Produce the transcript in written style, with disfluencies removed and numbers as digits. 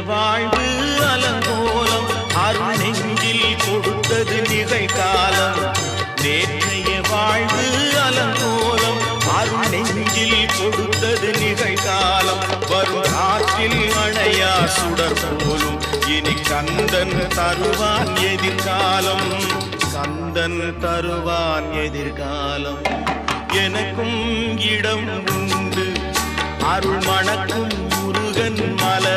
வாழ்வு அலங்கோலம் அருள் நெஞ்சில் கொடுத்தது நிகழ்காலம். நேற்றைய வாழ்வு அலங்கோலம் அருள் நெஞ்சில் கொடுத்தது நிகழ்காலம். வரும் காற்றில் அணையா சுடர் போலும் இனி கந்தன் தருவான் எதிர்காலம். கந்தன் தருவான் எதிர்காலம். எனக்கும் இடம் உண்டு அருள் மணக்கும் முருகன் மலர்